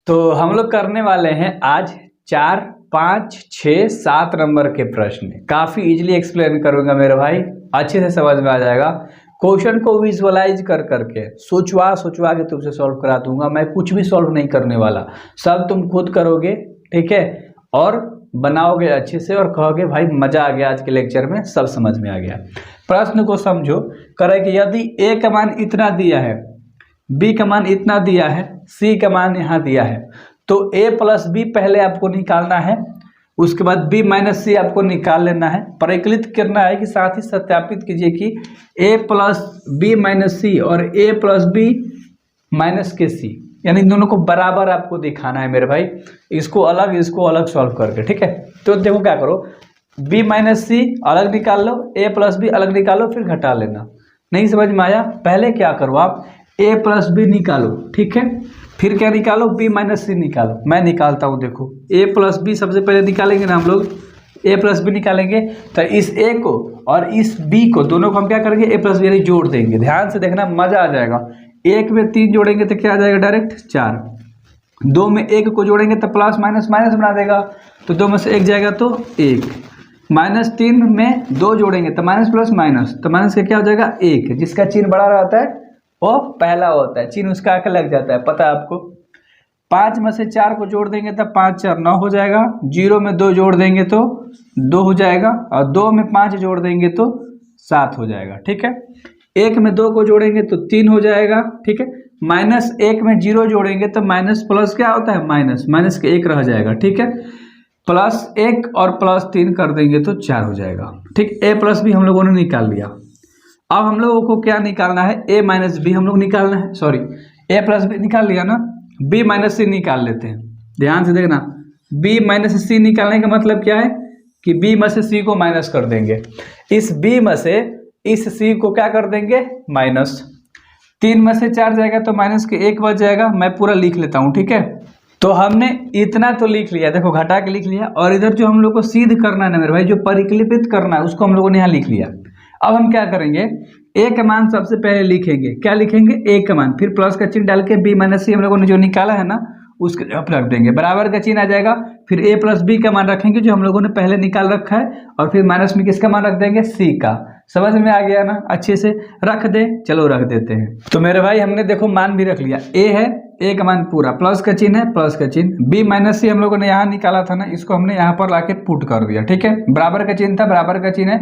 तो हम लोग करने वाले हैं आज 4, 5, 6, 7 नंबर के प्रश्न। काफ़ी इजीली एक्सप्लेन करूंगा मेरे भाई, अच्छे से समझ में आ जाएगा। क्वेश्चन को विजुअलाइज कर करके सोचवा के तुमसे सॉल्व करा दूंगा। मैं कुछ भी सॉल्व नहीं करने वाला, सब तुम खुद करोगे, ठीक है, और बनाओगे अच्छे से और कहोगे भाई मजा आ गया, आज के लेक्चर में सब समझ में आ गया। प्रश्न को समझो, करे कि यदि ए का मान इतना दिया है, बी का मान इतना दिया है, सी का मान यहाँ दिया है, तो a प्लस बी पहले आपको निकालना है, उसके बाद b माइनस सी आपको निकाल लेना है। परिकलित करना है कि साथ ही सत्यापित कीजिए कि a प्लस बी माइनस सी और a प्लस बी माइनस के सी, यानी इन दोनों को बराबर आपको दिखाना है मेरे भाई। इसको अलग सॉल्व करके, ठीक है। तो देखो क्या करो, b माइनस सी अलग निकाल लो, a प्लस बी अलग निकालो, फिर घटा लेना। नहीं समझ में आया? पहले क्या करो, आप a प्लस बी निकालो, ठीक है, फिर क्या निकालो, b माइनस सी निकालो। मैं निकालता हूँ, देखो a प्लस बी सबसे पहले निकालेंगे ना हम लोग, a प्लस बी निकालेंगे तो इस a को और इस b को दोनों को हम क्या करेंगे, a प्लस बी यानी जोड़ देंगे। ध्यान से देखना, मजा आ जाएगा। 1 में 3 जोड़ेंगे तो क्या आ जाएगा, डायरेक्ट 4। 2 में 1 को जोड़ेंगे तो प्लस माइनस माइनस बना देगा, तो 2 में से 1 जाएगा तो 1। -3 में 2 जोड़ेंगे तो माइनस प्लस माइनस, तो माइनस का क्या हो जाएगा 1। जिसका चिन्ह बड़ा रहता है वो पहला होता है, चिन्ह उसका आके लग जाता है, पता है आपको। 5 में से 4 को जोड़ देंगे तो 5 4 9 हो जाएगा। 0 में 2 जोड़ देंगे तो 2 हो जाएगा, और 2 में 5 जोड़ देंगे तो 7 हो जाएगा, ठीक है। 1 में 2 को जोड़ेंगे तो 3 हो जाएगा, ठीक है। -1 में 0 जोड़ेंगे तो माइनस प्लस क्या होता है, माइनस के 1 रह जाएगा, ठीक है। +1 और +3 कर देंगे तो 4 हो जाएगा, ठीक। a प्लस बी हम लोगों ने निकाल लिया। अब हम लोगों को क्या निकालना है, a माइनस बी हम लोग निकालना है, सॉरी a प्लस बी निकाल लिया ना, b माइनस सी निकाल लेते हैं। ध्यान से देखना, b माइनस सी निकालने का मतलब क्या है कि b में से c को माइनस कर देंगे, इस b में से इस c को क्या कर देंगे, माइनस। 3 में से 4 जाएगा तो माइनस के 1 बच जाएगा। मैं पूरा लिख लेता हूँ, ठीक है। तो हमने इतना तो लिख लिया, देखो घटा के लिख लिया, और इधर जो हम लोग को सिद्ध करना है ना मेरे भाई, जो परिकलित करना है उसको हम लोगों ने यहाँ लिख लिया। अब हम क्या करेंगे, a का मान सबसे पहले लिखेंगे, क्या लिखेंगे, a का मान, फिर प्लस का चिन्ह डाल के b माइनस सी हम लोगों ने जो निकाला है ना उसके जगह रख देंगे, बराबर का चिन्ह आ जाएगा। फिर a प्लस बी का मान रखेंगे जो हम लोगों ने पहले निकाल रखा है, और फिर माइनस में किसका मान रख देंगे, c का। समझ में आ गया ना? अच्छे से रख दे, चलो रख देते हैं। तो मेरे भाई हमने देखो मान भी रख लिया, a है, a का मान पूरा, प्लस का चिन्ह है, प्लस का चिन्ह, b माइनस सी हम लोगों ने यहाँ निकाला था ना, इसको हमने यहाँ पर लाके पुट कर दिया, ठीक है। बराबर का चिन्ह था, बराबर का चिन्ह है,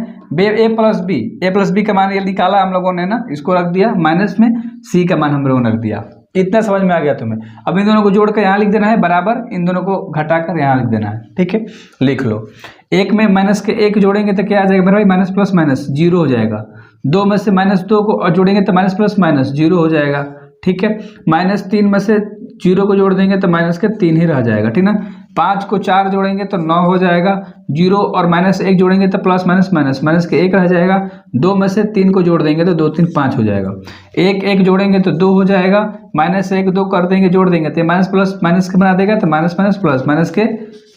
a प्लस बी का मान ये निकाला हम लोगों ने ना, इसको रख दिया, माइनस में c का मान हम लोगों ने रख दिया। इतना समझ में आ गया तुम्हें? अब इन दोनों को जोड़कर यहाँ लिख देना है बराबर, इन दोनों को घटाकर यहाँ लिख देना है, ठीक है। लिख लो, 1 में माइनस के 1 जोड़ेंगे तो क्या आ जाएगा मेरे भाई, माइनस प्लस माइनस 0 हो जाएगा। 2 में से -2 को और जोड़ेंगे तो माइनस प्लस माइनस 0 हो जाएगा, ठीक है। -3 में से 0 को जोड़ देंगे तो माइनस के 3 ही रह जाएगा, ठीक ना। 5 को 4 जोड़ेंगे तो 9 हो जाएगा। 0 और -1 जोड़ेंगे तो प्लस माइनस माइनस के 1 रह जाएगा। 2 में से 3 को जोड़ देंगे तो 2 3 5 हो जाएगा। 1 1 जोड़ेंगे तो 2 हो जाएगा। -1 2 कर देंगे, जोड़ देंगे तो माइनस प्लस माइनस के बना देगा, तो माइनस माइनस प्लस माइनस के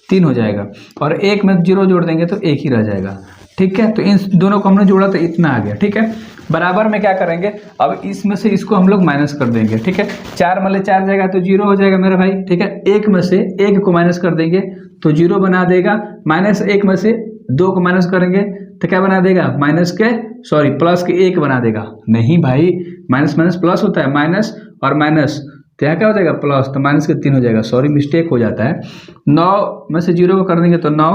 3 हो जाएगा। और 1 में 0 जोड़ देंगे तो 1 ही रह जाएगा, ठीक है। तो इन दोनों को हमने जोड़ा तो इतना आ गया, ठीक है। बराबर में क्या करेंगे, अब इसमें से इसको हम लोग माइनस कर देंगे, ठीक है। 4 में 4 जाएगा तो 0 हो जाएगा मेरा भाई, ठीक है। 1 में से 1 को माइनस कर देंगे तो 0 बना देगा। -1 में से 2 को माइनस करेंगे तो क्या बना देगा, प्लस के 1 बना देगा। नहीं भाई, माइनस माइनस प्लस होता है, माइनस और माइनस, तो यहाँ क्या हो जाएगा प्लस, तो माइनस के 3 हो जाएगा, सॉरी मिस्टेक हो जाता है। 9 में से 0 को कर देंगे तो 9,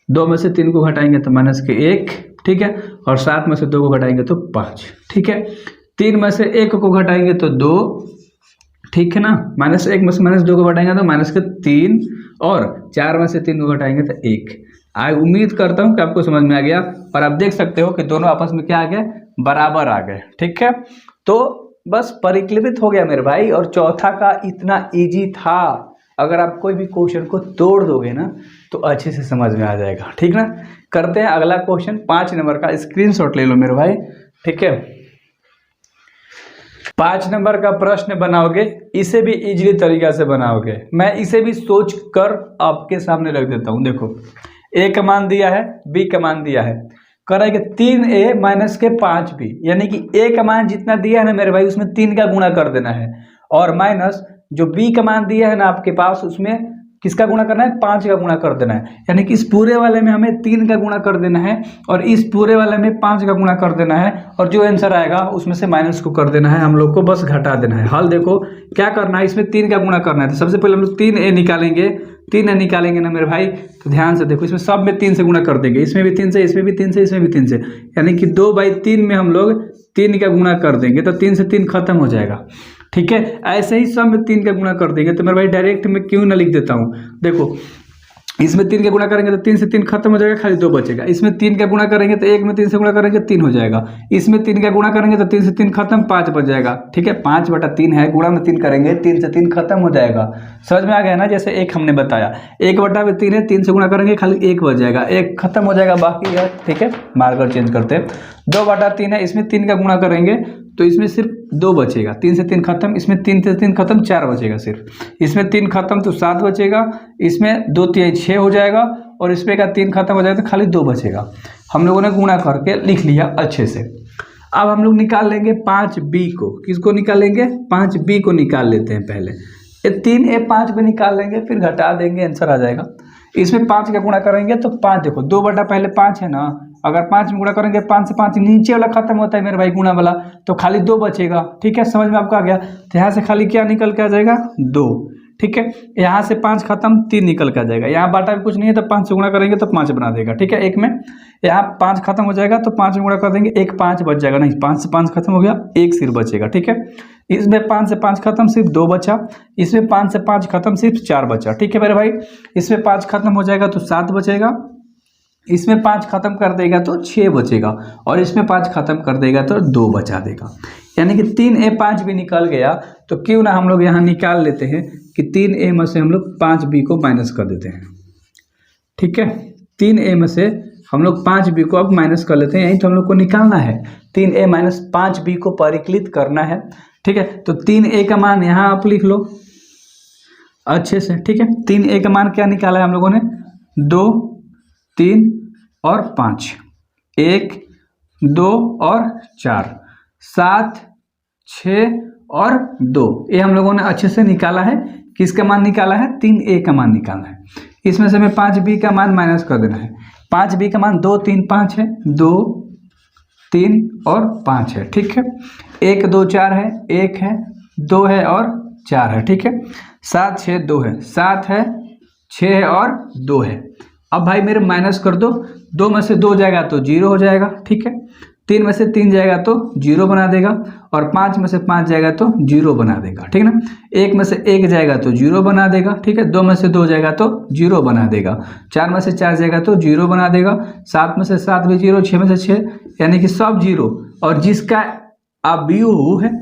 2 में से 3 को घटाएंगे तो माइनस के 1, ठीक है। और 7 में से 2 को घटाएंगे तो 5, ठीक है। 3 में से 1 को घटाएंगे तो 2, ठीक है ना। -1 में से -2 को घटाएंगे तो माइनस के 3, और 4 में से 3 को घटाएंगे तो 1। उम्मीद करता हूँ कि आपको समझ में आ गया, और आप देख सकते हो कि दोनों आपस में क्या आ गए, बराबर आ गए, ठीक है। तो बस परिकलित हो गया मेरे भाई, और चौथा का इतना ईजी था। अगर आप कोई भी क्वेश्चन को तोड़ दोगे ना तो अच्छे से समझ में आ जाएगा, ठीक ना। करते हैं अगला क्वेश्चन, 5 नंबर का, स्क्रीनशॉट ले लो मेरे भाई, ठीक है। 5 नंबर का प्रश्न बनाओगे, इसे भी इजीली तरीका से बनाओगे। मैं इसे भी सोच कर आपके सामने रख देता हूँ। देखो, a का मान दिया है, b का मान दिया है, करेंगे 3a माइनस के 5b, यानी कि a का मान जितना दिया है ना मेरे भाई उसमें 3 का गुणा कर देना है, और माइनस जो b का मान दिया है ना आपके पास, उसमें किसका गुणा करना है, 5 का गुणा कर देना है। यानी कि इस पूरे वाले में हमें 3 का गुणा कर देना है और इस पूरे वाले में 5 का गुणा कर देना है, और जो आंसर आएगा उसमें से माइनस को कर देना है, हम लोग को बस घटा देना है। हल देखो क्या करना है, इसमें 3 का गुणा करना है। तो सबसे पहले हम लोग 3a निकालेंगे, 3a निकालेंगे ना मेरे भाई, तो ध्यान से देखो, इसमें सब में 3 से गुणा कर देंगे, इसमें भी 3 से, इसमें भी 3 से, इसमें भी 3 से, यानी कि 2/3 में हम लोग 3 का गुणा कर देंगे, तो 3 से 3 खत्म हो जाएगा। ठीक है, ऐसे ही सब में 3 का गुणा कर देंगे। तो मेरे भाई डायरेक्ट में क्यों ना लिख देता हूँ, देखो इसमें 3 का गुणा करेंगे तो 3 से 3 खत्म हो जाएगा, खाली 2 बचेगा। इसमें 3 का गुणा करेंगे तो 1 में 3 से गुणा करेंगे 3 हो जाएगा। इसमें 3 का गुणा करेंगे तो 3 से 3 खत्म, 5 बच जाएगा। ठीक है, 5/3 है, गुणा में 3 करेंगे, 3 से 3 खत्म हो जाएगा। समझ में आ गया ना, जैसे 1 हमने बताया, 1/3 है, 3 से गुणा करेंगे खाली 1 बच जाएगा, 1 खत्म हो जाएगा, बाकी है। ठीक है, मार्कर चेंज करते हैं। 2/3 है, इसमें 3 का गुणा करेंगे तो इसमें सिर्फ 2 बचेगा, 3 से 3 खत्म, इसमें 3 से 3 खत्म, 4 बचेगा सिर्फ। इसमें 3 खत्म तो 7 बचेगा, इसमें 2 3 6 हो जाएगा, और इसमें का 3 खत्म हो जाएगा तो खाली 2 बचेगा। हम लोगों ने गुणा करके लिख लिया अच्छे से। अब हम लोग निकाल लेंगे 5b को। किसको निकालेंगे, 5b को निकाल लेते हैं पहले। ये 3a 5 पे निकाल लेंगे, फिर घटा देंगे, आंसर आ जाएगा। इसमें 5 का गुणा करेंगे तो 5, देखो 2 बटा पहले 5 है ना, अगर 5 में गुणा करेंगे 5 से 5 नीचे वाला खत्म होता है मेरे भाई, गुणा वाला, तो खाली 2 बचेगा। ठीक है, समझ में आपको आ गया। तो यहाँ से खाली क्या निकल के आ जाएगा, 2। ठीक है, यहाँ से 5 खत्म, 3 निकल के आ जाएगा। यहाँ बाटा भी कुछ नहीं है तो 5 से गुणा करेंगे तो 5 बना देगा। ठीक है, 1 में यहाँ 5 खत्म हो जाएगा तो 5 में गुणा कर देंगे, 1 5 बच जाएगा, नहीं 5 से 5 खत्म हो गया, 1 सिर्फ बचेगा। ठीक है, इसमें 5 से 5 खत्म, सिर्फ 2 बचा। इसमें 5 से 5 खत्म, सिर्फ 4 बचा। ठीक है मेरे भाई, इसमें 5 खत्म हो जाएगा तो 7 बचेगा, इसमें 5 खत्म कर देगा तो 6 बचेगा, और इसमें 5 खत्म कर देगा तो 2 बचा देगा। यानी कि 3a 5 भी निकल गया। तो क्यों ना हम लोग यहाँ निकाल लेते हैं कि 3a में से हम लोग 5b को माइनस कर देते हैं। ठीक है, 3a में से हम लोग 5b को अब माइनस कर लेते हैं, यही तो हम लोग को निकालना है। 3a माइनस 5b को परिकलित करना है। ठीक है, तो 3a का मान यहाँ आप लिख लो अच्छे से। ठीक है, 3a का मान क्या निकाला है हम लोगों ने, 2 3 और 5, 1 2 और 4, 7 6 और 2, ये हम लोगों ने अच्छे से निकाला है। किसका मान निकाला है, 3a का मान निकाला है। इसमें से हमें 5b का मान माइनस कर देना है। 5b का मान 2 3 5 है, 2 3 और 5 है। ठीक है, 1 2 4 है, 1 है, 2 है और 4 है। ठीक है, 7 6 2 है, 7 है, 6 है और 2 है। अब भाई मेरे माइनस कर दो, 2 में से 2 जाएगा तो 0 हो जाएगा। ठीक है, 3 में से 3 जाएगा तो 0 बना देगा, और 5 में से 5 जाएगा तो 0 बना देगा। ठीक है ना, 1 में से 1 जाएगा तो 0 बना देगा। ठीक है, 2 में से 2 जाएगा तो 0 बना देगा, 4 में से 4 जाएगा तो 0 बना देगा, 7 में से 7 भी 0, 6 में से 6, यानी कि सब 0। और जिसका अवयव है,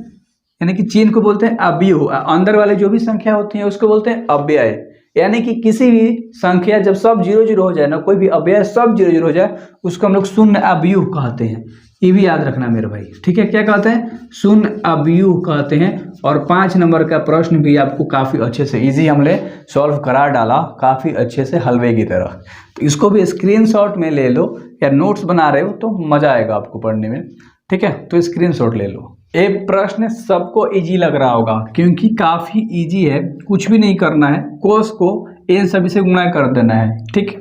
यानी कि चिन्ह को बोलते हैं अवयव, अंदर वाले जो भी संख्या होती है उसको बोलते हैं अव्यय। यानी कि किसी भी संख्या जब सब 0 0 हो जाए ना, कोई भी अव्यय सब 0 0 हो जाए, उसको हम लोग शून्य अवयव कहते हैं। ये भी याद रखना मेरे भाई। ठीक है, क्या कहते हैं, शून्य अवयव कहते हैं। और 5 नंबर का प्रश्न भी आपको काफ़ी अच्छे से इजी हमने सॉल्व करा डाला, काफ़ी अच्छे से हलवे की तरह। तो इसको भी स्क्रीनशॉट में ले लो, या नोट्स बना रहे हो तो मज़ा आएगा आपको पढ़ने में। ठीक है, तो स्क्रीनशॉट ले लो। ये प्रश्न सबको इजी लग रहा होगा, क्योंकि काफ़ी इजी है, कुछ भी नहीं करना है। कोस को इन सभी से गुणा कर देना है, ठीक,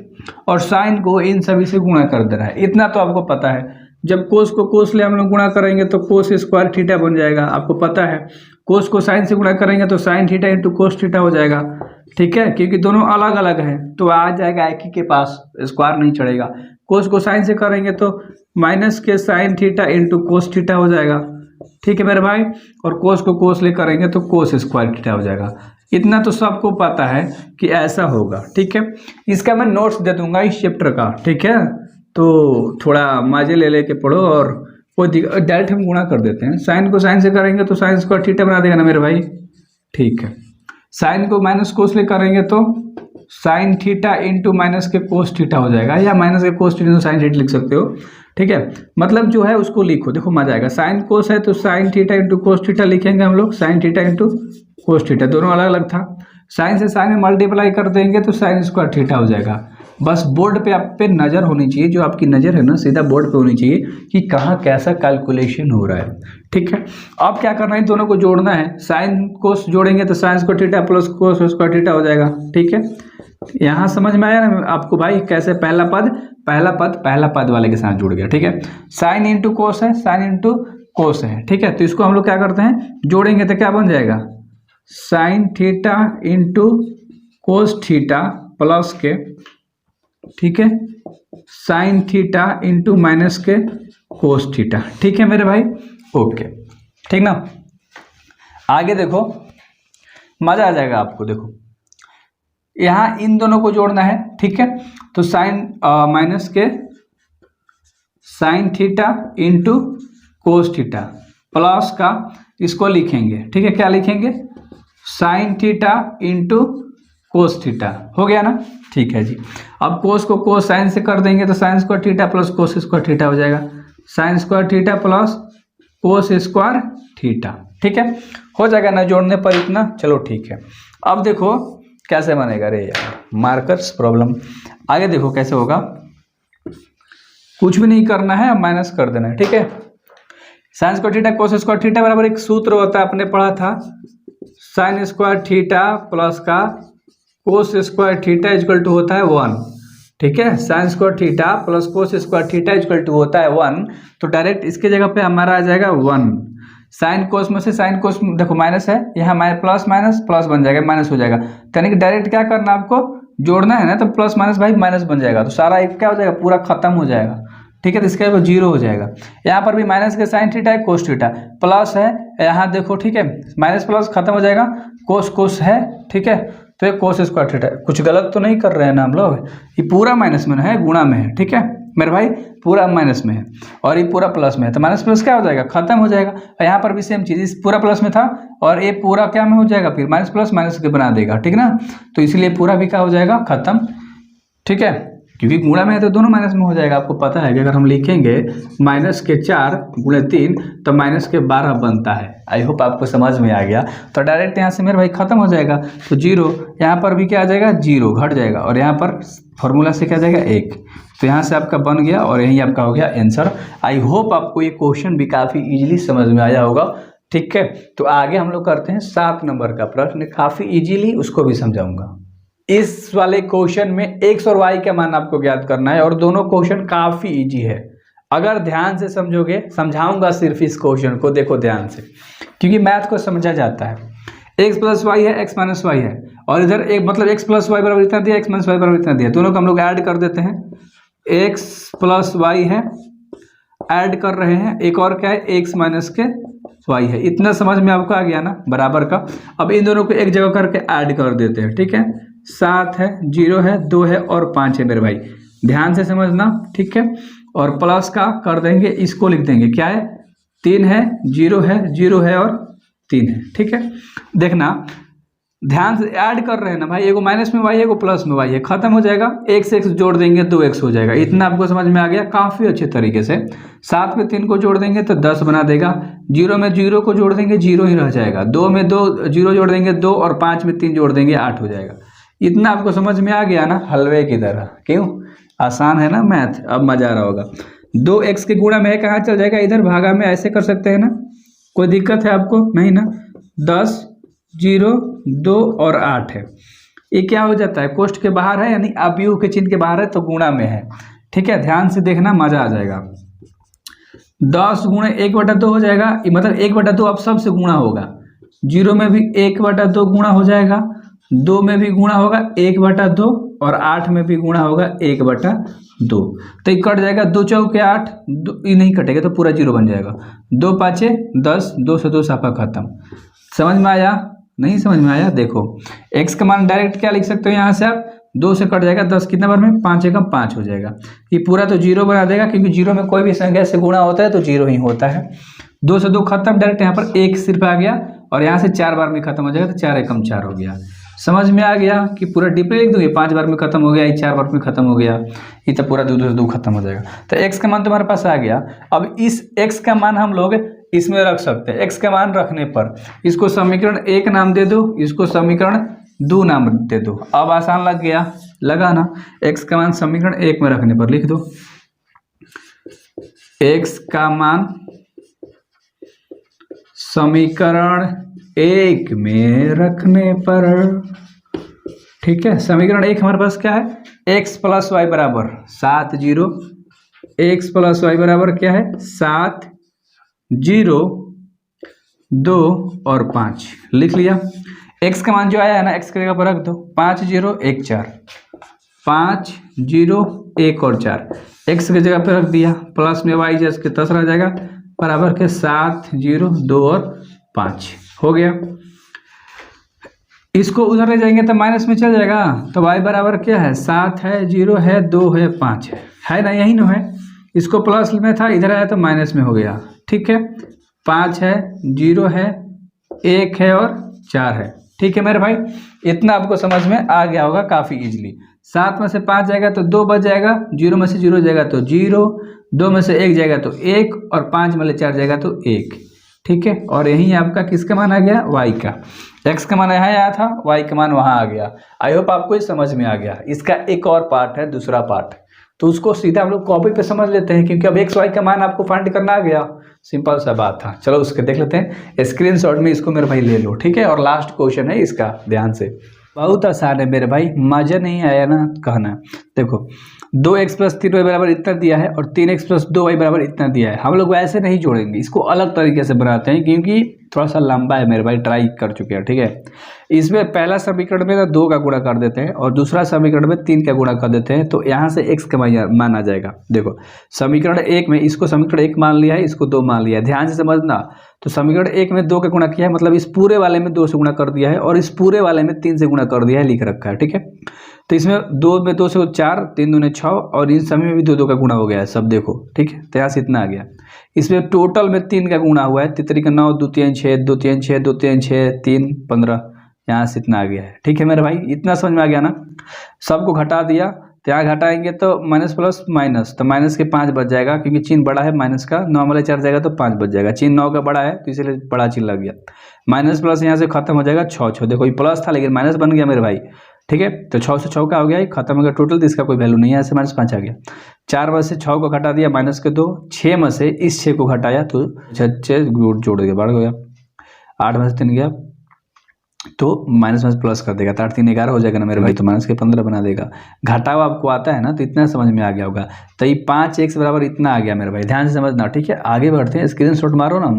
और साइन को इन सभी से गुणा कर देना है, इतना तो आपको पता है। जब कोस को कोस ले हम लोग गुणा करेंगे तो कोस स्क्वायर थीटा बन जाएगा, आपको पता है। कोस को साइन से गुणा करेंगे तो sine theta into cos theta हो जाएगा। ठीक है, क्योंकि दोनों अलग अलग हैं तो आ जाएगा एक ही के पास, स्क्वायर नहीं चढ़ेगा। कोस को साइन से करेंगे तो माइनस के sine theta into cos theta हो जाएगा। ठीक है मेरे भाई, और कोस को कोस ले करेंगे तो कोस स्क्वायर थीटा हो जाएगा। इतना तो सबको पता है कि ऐसा होगा। ठीक है, इसका मैं नोट्स दे दूंगा इस चैप्टर का। ठीक है, तो थोड़ा मजे ले लेके पढ़ो, और कोई डायरेक्ट हम गुणा कर देते हैं। साइन को साइन से करेंगे तो साइन स्क्वायर थीटा बना देगा ना मेरे भाई। ठीक है, साइन को माइनस कोस ले करेंगे तो साइन थीटा इंटू माइनस के कोस थीटा हो जाएगा, या माइनस के कोस थीटा साइन थीटा लिख सकते हो। ठीक है, मतलब जो है उसको लिखो, देखो मजा आएगा। साइन कोस है तो sine theta into cos theta लिखेंगे हम लोग, sine theta into cos theta, दोनों अलग अलग था। साइन से साइन में मल्टीप्लाई कर देंगे तो साइन स्क्वायर थीटा हो जाएगा। बस बोर्ड पे आप पे नज़र होनी चाहिए, जो आपकी नज़र है ना सीधा बोर्ड पे होनी चाहिए कि कहाँ कैसा कैलकुलेशन हो रहा है। ठीक है, अब क्या करना है, दोनों को जोड़ना है। साइन कोस जोड़ेंगे तो sign square theta plus cos square theta हो जाएगा। ठीक है, यहाँ समझ में आया ना आपको भाई, कैसे पहला पद वाले के साथ जुड़ गया। ठीक है, साइन इंटू कोस है, साइन इंटू कोस है। ठीक है, तो इसको हम लोग क्या करते हैं, जोड़ेंगे तो क्या बन जाएगा, sine theta into cos theta plus के, ठीक है, साइन थीटा इंटू माइनस के कोस थीटा। ठीक है मेरे भाई, ओके, ठीक ना। आगे देखो, मजा आ जाएगा आपको। देखो यहाँ इन दोनों को जोड़ना है। ठीक है, तो साइन माइनस के sine theta into cos theta plus का इसको लिखेंगे। ठीक है, क्या लिखेंगे, sine theta into cos theta. हो गया ना। ठीक है जी, अब कोस को कोस साइन से कर देंगे तो sign square theta plus cos square theta हो जाएगा, sign square theta plus cos square theta. ठीक है, हो जाएगा ना जोड़ने पर इतना। चलो ठीक है, अब देखो कैसे बनेगा। अरे यार मार्कर्स प्रॉब्लम। आगे देखो कैसे होगा, कुछ भी नहीं करना है, अब माइनस कर देना है। ठीक है, sine square theta cos square theta बराबर एक सूत्र होता है, आपने पढ़ा था, साइन स्क्वायर थीटा प्लस का cos square theta equal to होता है 1। ठीक है, sine square theta plus cos square theta equal to होता है 1, तो डायरेक्ट इसके जगह पे हमारा आ जाएगा 1। साइन कोस में से साइन कोस देखो माइनस है, यहाँ प्लस माइनस प्लस बन जाएगा, माइनस हो जाएगा, यानी कि डायरेक्ट क्या करना आपको, जोड़ना है ना, तो प्लस माइनस भाई माइनस बन जाएगा, तो सारा एक क्या हो जाएगा, पूरा खत्म हो जाएगा। ठीक है, तो इसके बाद 0 हो जाएगा। यहाँ पर भी माइनस के साइन थीटा है, कोस थीटा प्लस है, यहाँ देखो ठीक है, माइनस प्लस खत्म हो जाएगा, कोस कोस है। ठीक है, तो ये कोस स्क्वायर थीटा, कुछ गलत तो नहीं कर रहे हैं ना हम लोग, ये पूरा माइनस में है, गुणा में है। ठीक है मेरे भाई, पूरा माइनस में है और ये पूरा प्लस में है, तो माइनस प्लस क्या हो जाएगा, खत्म हो जाएगा। और यहाँ पर भी सेम चीज़, इस पूरा प्लस में था और ये पूरा क्या में हो जाएगा, फिर माइनस प्लस माइनस के बना देगा। ठीक ना, तो इसलिए पूरा भी क्या हो जाएगा, खत्म। ठीक है, क्योंकि गुणा में है तो दोनों माइनस में हो जाएगा। आपको पता है कि अगर हम लिखेंगे माइनस के 4 गुणे 3 तो माइनस के 12 बनता है। आई होप आपको समझ में आ गया। तो डायरेक्ट यहाँ से मेरे भाई खत्म हो जाएगा, तो 0, यहाँ पर भी क्या आ जाएगा, 0 घट जाएगा, और यहाँ पर फॉर्मूला से क्या जाएगा 1, तो यहाँ से आपका बन गया और यही आपका हो गया आंसर। आई होप आपको ये क्वेश्चन भी काफ़ी इजीली समझ में आया होगा। ठीक है, तो आगे हम लोग करते हैं 7 नंबर का प्रश्न, काफ़ी इजीली उसको भी समझाऊंगा। इस वाले क्वेश्चन में x और y का मान आपको ज्ञात करना है और दोनों क्वेश्चन काफ़ी इजी है। अगर ध्यान से समझोगे, समझाऊंगा सिर्फ इस क्वेश्चन को, देखो ध्यान से, क्योंकि मैथ को समझा जाता है। x प्लस वाई है, x माइनस वाई है, और इधर एक मतलब x प्लस वाई बराबर इतना दिया, x माइनस वाई बराबर इतना दिया, दोनों को हम लोग ऐड कर देते हैं। x प्लस वाई है, ऐड कर रहे हैं, एक और क्या है, x माइनस के वाई है। इतना समझ में आपको आ गया ना, बराबर का। अब इन दोनों को एक जगह करके ऐड कर देते हैं। ठीक है, 7 है, 0 है, 2 है और 5 है मेरे भाई, ध्यान से समझना। ठीक है, और प्लस का कर देंगे, इसको लिख देंगे, क्या है, 3 है, 0 है, 0 है और 3 है। ठीक है, देखना ध्यान से, ऐड कर रहे हैं ना भाई, एगो माइनस में वाई है, एगो प्लस में वाई है, खत्म हो जाएगा, x से x जोड़ देंगे 2x हो जाएगा। इतना आपको समझ में आ गया काफ़ी अच्छे तरीके से। 7 में 3 को जोड़ देंगे तो 10 बना देगा, 0 में 0 को जोड़ देंगे 0 ही रह जाएगा, 2 में 2 0 जोड़ देंगे 2, और 5 में 3 जोड़ देंगे 8 हो जाएगा। इतना आपको समझ में आ गया ना, हलवे की तरह। क्यों, आसान है ना मैथ, अब मजा आ रहा होगा। 2x के गुणा में है, कहाँ चल जाएगा, इधर भागा में ऐसे कर सकते हैं ना, कोई दिक्कत है आपको नहीं ना। 10 0 2 और 8 है, ये क्या हो जाता है, कोष्ठ के बाहर है, यानी अवयव के चिन्ह के बाहर है, तो गुणा में है। ठीक है, ध्यान से देखना, मजा आ जाएगा। 10 गुणे 1/2 हो जाएगा, मतलब 1/2 अब सबसे गुणा होगा, 0 में भी 1/2 गुणा हो जाएगा, 2 में भी गुणा होगा 1/2, और 8 में भी गुणा होगा 1/2। तो ये कट जाएगा, 2 चौके 8, ये नहीं कटेगा तो पूरा 0 बन जाएगा। 2 5 10, 2 से 2 साफा खत्म। समझ में आया, नहीं समझ में आया, देखो x का मान डायरेक्ट क्या लिख सकते हो, यहाँ से आप 2 से कट जाएगा 10 कितने बार में, 5 एकम 5 हो जाएगा। ये पूरा तो 0 बना देगा, क्योंकि 0 में कोई भी संख्या से गुणा होता है तो 0 ही होता है। 2 से 2 खत्म, डायरेक्ट यहाँ पर 1 सिर्फ आ गया, और यहाँ से 4 बार में खत्म हो जाएगा, तो 4 एकम 4 हो गया। समझ में आ गया कि पूरा डीपली लिख दूँ, ये 5 बार में खत्म हो गया, ये 4 बार में खत्म हो गया, ये तो पूरा 2 से 2 खत्म हो जाएगा। तो x का मान तुम्हारे पास आ गया। अब इस x का मान हम लोग इसमें रख सकते हैं। x का मान रखने पर इसको समीकरण 1 नाम दे दो, इसको समीकरण 2 नाम दे दो। अब आसान लग गया, लगाना। x का मान समीकरण 1 में रखने पर लिख दो, x का मान समीकरण 1 में रखने पर, ठीक है। समीकरण 1 हमारे पास क्या है, x प्लस वाई बराबर 7 0, x प्लस वाई बराबर क्या है 7 0 2 और 5 लिख लिया। x का मान जो आया है ना, x की जगह पर रख दो, 5 0 1 4, 5 0 1 और 4, x की जगह पर रख दिया, प्लस में y जैसे के 10 रह जाएगा, बराबर के 7 0 2 और 5 हो गया। इसको उधर ले जाएंगे तो माइनस में चल जाएगा, तो y बराबर क्या है 7 है 0 है 2 है 5 है ना, यही ना है। इसको प्लस में था, इधर आया तो माइनस में हो गया, ठीक है। 5 है 0 है 1 है और 4 है, ठीक है मेरे भाई। इतना आपको समझ में आ गया होगा काफ़ी इजीली। 7 में से 5 जाएगा तो 2 बच जाएगा, 0 में से 0 जाएगा तो 0, 2 में से 1 जाएगा तो 1 और 5 में से 4 जाएगा तो 1, ठीक है। और यही आपका किसका मान आ गया, y का। x का मान यहाँ आया था, y का मान वहाँ आ गया। आई होप आपको ये समझ में आ गया। इसका एक और पार्ट है, दूसरा पार्ट, तो उसको सीधा हम लोग कॉपी पे समझ लेते हैं, क्योंकि अब x y का मान आपको फाइंड करना आ गया। सिंपल सा बात था। चलो उसके देख लेते हैं, स्क्रीनशॉट में इसको मेरे भाई ले लो, ठीक है। और लास्ट क्वेश्चन है इसका, ध्यान से, बहुत आसान है मेरे भाई, मजा नहीं आया ना कहना। देखो 2x प्लस 3y बराबर इतना दिया है और 3x प्लस 2y बराबर इतना दिया है। हम लोग वैसे नहीं जोड़ेंगे, इसको अलग तरीके से बनाते हैं, क्योंकि थोड़ा सा लंबा है मेरे भाई, ट्राई कर चुके हैं, ठीक है। इसमें पहला समीकरण में 2 का गुणा कर देते हैं और दूसरा समीकरण में 3 का गुणा कर देते हैं, तो यहाँ से x का मान आ जाएगा। देखो समीकरण 1 में इसको समीकरण 1 मान लिया है, इसको 2 मान लिया है, ध्यान से समझना। तो समीकरण 1 में 2 का गुणा किया है, मतलब इस पूरे वाले में 2 से गुणा कर दिया है और इस पूरे वाले में 3 से गुणा कर दिया है, लिख रखा है, ठीक है। तो इसमें 2 में 2 से 4, 3 दूने 6 और इन सभी में भी 2 का गुणा हो गया है, सब देखो, ठीक है। तो यहाँ से इतना आ गया। इसमें टोटल में 3 का गुणा हुआ है, 3 का 9, 2 3 6, 2 3 6, 2 3 6, 3 15, यहाँ से इतना आ गया है, ठीक है मेरे भाई। इतना समझ में आ गया ना। सबको घटा दिया, तो यहाँ घटाएंगे तो माइनस प्लस माइनस, तो माइनस के 5 बच जाएगा, क्योंकि चिन्ह बड़ा है माइनस का। 9 वाले 4 जाएगा तो 5 बच जाएगा, चिन्ह 9 का बड़ा है तो इसलिए बड़ा चिन्ह लग गया। माइनस प्लस यहाँ से खत्म हो जाएगा, 6 देखो ये प्लस था लेकिन माइनस बन गया मेरे भाई, ठीक है। तो 6 से 6 का हो गया, ये खत्म हो गया टोटल, तो इसका कोई वैल्यू नहीं है, ऐसे माइनस 5 आ गया। 4 में से 6 को घटा दिया, माइनस के 2, 6 में से इस 6 को घटाया तो 6 जोड़ दिया, बढ़ गया। 8 में से 3 गया तो माइनस माइनस प्लस कर देगा, तो 8 3 11 हो जाएगा ना मेरे भाई, तो माइनस के 15 बना देगा। घटाव आपको आता है ना, तो इतना समझ में आ गया होगा। तो ये 5x बराबर इतना आ गया मेरे भाई, ध्यान से समझना, ठीक है। आगे बढ़ते हैं, स्क्रीनशॉट मारो ना,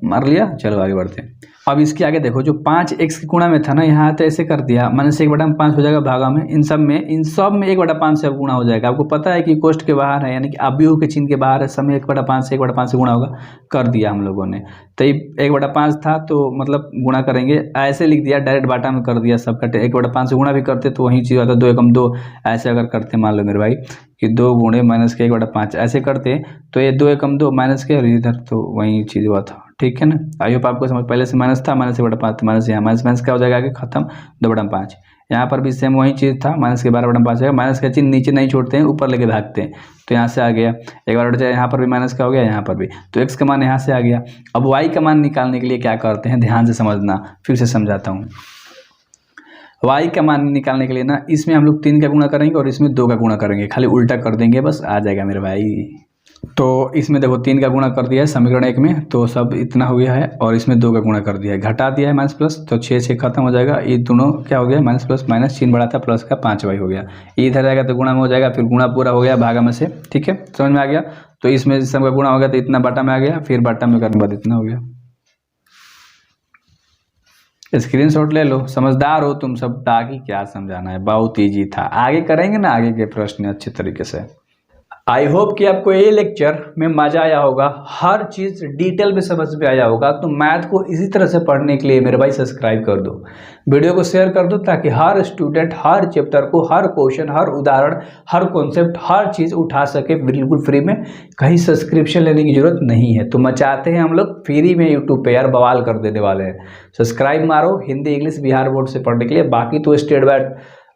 मार लिया, चलो आगे बढ़ते हैं। अब इसके आगे देखो, जो 5x के गुणा में था ना, यहाँ तो ऐसे कर दिया, माइनस 1/5 हो जाएगा भागा में, इन सब में 1/5 से गुणा हो जाएगा। आपको पता है कि कोष्ठ के बाहर है, यानी कि अवयव के चिन्ह के बाहर है, सब में 1/5 से गुणा होगा, कर दिया हम लोगों ने। तो 1/5 था तो मतलब गुणा करेंगे, ऐसे लिख दिया, डायरेक्ट बाटा में कर दिया सब कटे। 1/5 से गुणा भी करते तो वही चीज़ आता, 2 एकम 2, ऐसे अगर करते मान लो मेरे भाई कि 2 गुणे माइनस के 1/5 ऐसे करते, तो ये 2 एकम 2 माइनस के, और इधर तो वही चीज़ हुआ था, ठीक है ना। आई होप आपको समझ, पहले से माइनस था, माइनस 1/5, माइनस यहाँ माइनस क्या हो जाएगा आगे, खत्म, 2/5। यहाँ पर भी सेम वही चीज़ था, माइनस के 12/5 है, माइनस का चिन्ह नीचे नहीं छोड़ते हैं, ऊपर लेके भागते हैं, तो यहाँ से आ गया। एक बार उठ जाए, यहाँ पर भी माइनस का हो गया, यहाँ पर भी, तो x का मान यहाँ से आ गया। अब y का मान निकालने के लिए क्या करते हैं, ध्यान से समझना, फिर से समझाता हूँ। y का मान निकालने के लिए ना, इसमें हम लोग 3 का गुणा करेंगे और इसमें 2 का गुणा करेंगे, खाली उल्टा कर देंगे, बस आ जाएगा मेरे भाई। तो इसमें देखो 3 का गुणा कर दिया है समीकरण 1 में, तो सब इतना हो गया है, और इसमें 2 का गुणा कर दिया है, घटा दिया है माइनस प्लस, तो 6 खत्म हो जाएगा। ये दोनों क्या हो गया, माइनस प्लस माइनस, चिन्ह बड़ा था, प्लस का 5y हो गया। ये इधर आएगा तो गुणा में हो जाएगा, फिर गुणा पूरा हो गया भागा में से, ठीक है, समझ में आ गया। तो इसमें सबका गुणा हो गया तो इतना बाटा में आ गया, फिर बाटा में करने के बाद इतना हो गया। स्क्रीनशॉट ले लो, समझदार हो तुम सब, ताकि क्या समझाना है, बहुत ईजी था। आगे करेंगे ना आगे के प्रश्न अच्छे तरीके से। आई होप कि आपको ये लेक्चर में मजा आया होगा, हर चीज़ डिटेल में समझ में आया होगा। तो मैथ को इसी तरह से पढ़ने के लिए मेरे भाई सब्सक्राइब कर दो, वीडियो को शेयर कर दो, ताकि हर स्टूडेंट हर चैप्टर को, हर क्वेश्चन, हर उदाहरण, हर कॉन्सेप्ट, हर चीज़ उठा सके बिल्कुल फ्री में, कहीं सब्सक्रिप्शन लेने की जरूरत नहीं है। तो मचाते हैं हम लोग फ्री में यूट्यूब पे, यार बवाल कर देने वाले हैं। सब्सक्राइब मारो, हिंदी इंग्लिश बिहार बोर्ड से पढ़ने के लिए। बाकी तो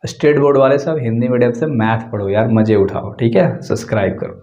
स्टेट बोर्ड वाले सब हिंदी मीडियम से मैथ पढ़ो यार, मजे उठाओ, ठीक है। सब्सक्राइब करो।